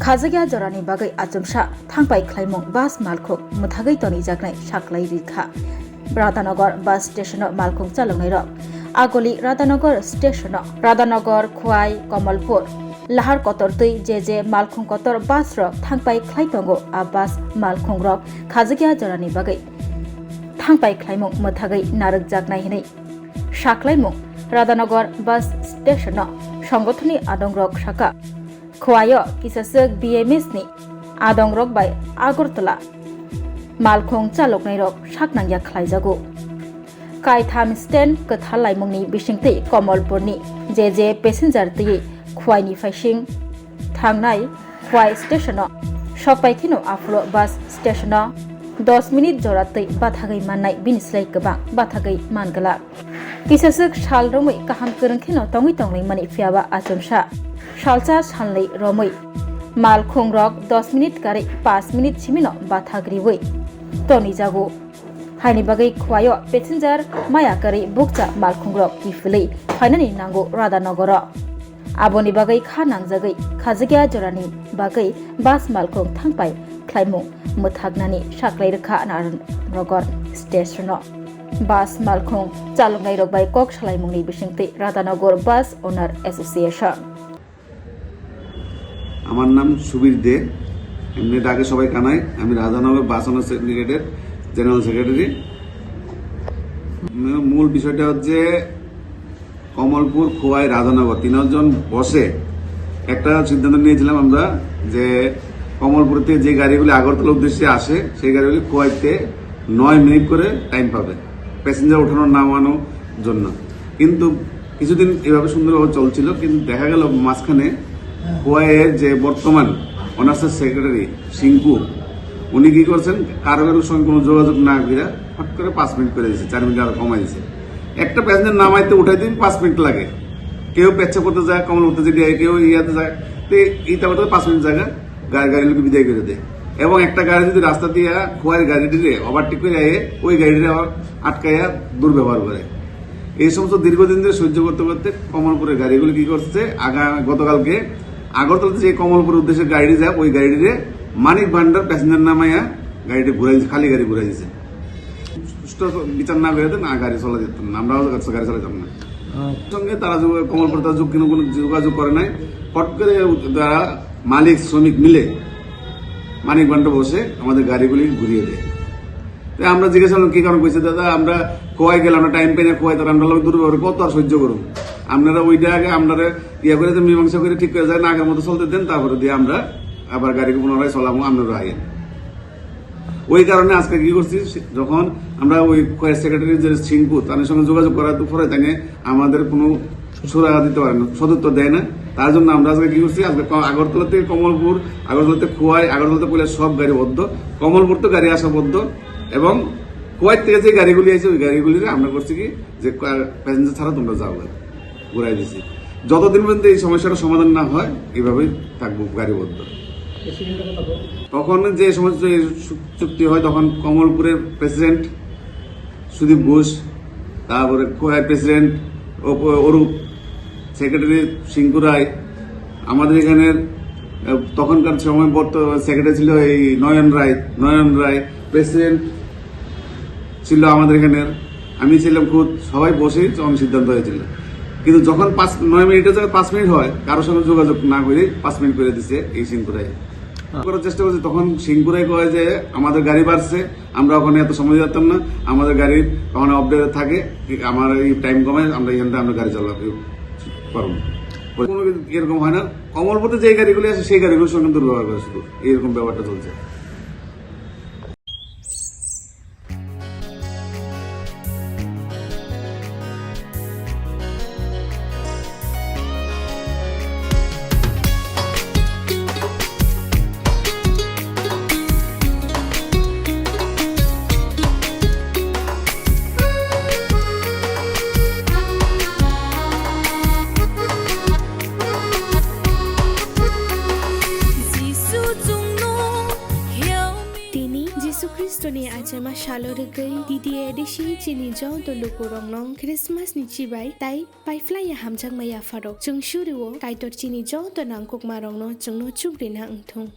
खाजगिया जरानि बागै आजमसा थांबाय ख्लाइमं बास मालखौ मुथागै तनि जागनाय साख्लाय रिखा राधानगर बास स्टेशन मालखौ चालंनाय रक आगोली राधानगर स्टेशन राधानगर खुवाई कमलपुर लाहार कतर तै जे मालखुं कतर बास रक थांबाय ख्लाइतंगो आ बास मालखुं रक खाजगिया जरानि बागै थांबाय ख्लाइमं मुथागै नारक जागनाय हिनै साख्लायमं राधानगर बास स्टेशन संगठननि आदं रक शाखा खुवायो किसासक BMS नि आदं रक बाय आगरतला मालखुं चालकनाय रक साकनांगिया ख्लाइजागो कायथाम स्टेन कथाल लाइमंनि बिसिंथै कमलपुरनि जे पेसेन्जार तै खुवाइनि फाइसिं थांनाय खुवाई स्टेशन सकपाइखिनो आफुलो बास स्टेशन 10 मिनिट जरातै बाथागै माननाय बिनिस्लाय गोबां बाथागै मानगला किसासक साल रमै काहाम करंखिनो तंगै तंगै मानि फियाबा आजमसा सालसा सानलै रमै मालखुं रक 10 मिनिट गारै 5 मिनिट सिमिनो बाथाग्रिवै तनि जागो हाइनि बागै खुवायो पेसेन्जार माया गारै बुकचा मालखुं रक किफुलै फाइनानि नांगो राधानगर आबोनि बागै खा नांजागै खाजगिया जरानि बागै बास मालखुं थांबाय ख्लाइमु मुथागनानि साख्लाय रोखा नारायणनगर स्टेशन बास मालखुं चालंनाय रकबाय कक सालायमुंनि बिसिंथै राधानगर बास ओनार एसोसिएशन আমার নাম সুবীর দে এমনি ডাকে সবাই কানাই আমি রাধানগর বাস ওনার সিন্ডিকেটের জেনারেল সেক্রেটারি মূল বিষয়টা হচ্ছে কমলপুর খোয়াই রাধানগর তিনজন বসে একটা সিদ্ধান্ত নিয়েছিলাম আমরা যে কমলপুর থেকে যে গাড়িগুলি আগরতলা উদ্দেশ্যে আসে সেই গাড়িগুলি খোয়াইতে 9 মিনিট করে টাইম পাবে প্যাসেঞ্জার ওঠানো নামানোর জন্য কিন্তু কিছুদিন এভাবে সুন্দরভাবে চলছিল কিন্তু দেখা গেল মাঝখানে খোয়াইয়ের যে বর্তমান অনার্সের সেক্রেটারি সিংকু উনি কি করছেন কারোর সঙ্গে কোনো যোগাযোগ না করে হট করে 5 মিনিট করে দিয়েছে 4 মিনিট আরো কমাই দিয়েছে একটা প্যাসেঞ্জার নামাইতে উঠাইতে 5 মিনিট লাগে কেউ পেচ্ছা করতে যায় কমল উঠতে যেতে কেউ ইয়াতে যায় তো এইটা করতে 5 মিনিট জায়গা গাড়িগুলোকে বিদায় করে দেয় এবং একটা গাড়ি যদি রাস্তা দিয়ে খোয়াইয়ের গাড়িটিরে ওভারটেক করে যায় ওই গাড়িটি আবার আটকাইয়া দুর্ব্যবহার করে এই সমস্ত দীর্ঘদিন ধরে সহ্য করতে করতে কমলপুরের গাড়িগুলো কি করছে গতকালকে আগরতলাতে যে কমলপুর উদ্দেশ্যে গাড়ি যায় ওই গাড়িটিরে মানিক ভান্ডার প্যাসেঞ্জার নামাইয়া গাড়িটি ঘুরাই খালি গাড়ি ঘুরাই দিয়েছে সুষ্ঠু বিচার না করে না গাড়ি চলা যেত না আমরাও গাড়ি চালাতাম না সঙ্গে তারা কমলপুর তার কোনো যোগাযোগ করে নাই হট করে তারা মালিক শ্রমিক মিলে মানিক ভান্ডার বসে আমাদের গাড়িগুলি ঘুরিয়ে দেয় আমরা জিজ্ঞাসা করলাম কি কারণ কইছে দাদা আমরা খোয়াই গেলাম আমরা টাইম পাই না খোয়াই তারা আমরা দূর কত আর সহ্য করুন আপনারা ওইটা আগে আপনারা ইয়া করে মীমাংসা করে ঠিক করে যায় না আগের মতো চলতে দেন তারপরে দিয়ে আমরা আবার গাড়িকে পুনরায় চলাবো আপনারা আগে ওই কারণে আজকে কি করছি যখন আমরা ওই সেক্রেটারি যে সিংকু তাদের সঙ্গে যোগাযোগ করার পরে তাকে আমাদের কোনো সুরাহা দিতে পারে না সদুত্তর দেয় না তার জন্য আমরা আজকে কি করছি আজকে আগরতলা থেকে কমলপুর আগরতলাতে খোয়াই আগরতলাতে পড়লে সব গাড়ি বদ্ধ কমলপুর তো গাড়ি আসা বদ্ধ এবং কুয়াইট থেকে যে গাড়িগুলি আছে ওই গাড়িগুলির আমরা করছি কি যে প্যাসেঞ্জার ছাড়া তোমরা যাও ঘুরাই দিচ্ছি যতদিন পর্যন্ত এই সমস্যাটার সমাধান না হয় এইভাবেই থাকবো গাড়িবদ্ধ তখন যে সমস্ত চুক্তি হয় তখন কমলপুরের প্রেসিডেন্ট সুদীপ ঘোষ তারপরে খোয়াই প্রেসিডেন্ট অরূপ সেক্রেটারি সিংকু রায় আমাদের এখানের তখনকার সময় সেক্রেটারি ছিল এই নয়ন রায় প্রেসিডেন্ট ছিল আমাদের এখানের আমি ছিলাম খুদ সবাই বসেই তখন সিদ্ধান্ত হয়েছিল কিন্তু যখন 9 মিনিটের জায়গায় 5 মিনিট হয় কারোর সঙ্গে যোগাযোগ না করে 5 মিনিট করে দিচ্ছে এই সিংকুরাই করার চেষ্টা করছি তখন সিংকুরাই কয় যে আমাদের গাড়ি বাড়ছে আমরা ওখানে এত সময় যেতাম না আমাদের গাড়ির ওখানে আপডেট থাকে আমার এই টাইম কমে আমরা এখানটা আমরা গাড়ি চালাতে পারবো কোনো এরকম হয় না কমলপুরে যে গাড়িগুলি আছে সেই গাড়িগুলোর সঙ্গে দুর্ব্যবহার করে শুধু এইরকম ব্যাপারটা চলছে ni achama shalo regai DDA dishi chini jong to lukurong nong Christmas ni chibai tai pai fly ya hamjang maya farok chung shuriwo kai tor chini jong to nangkok marong no chung no chukri na angthung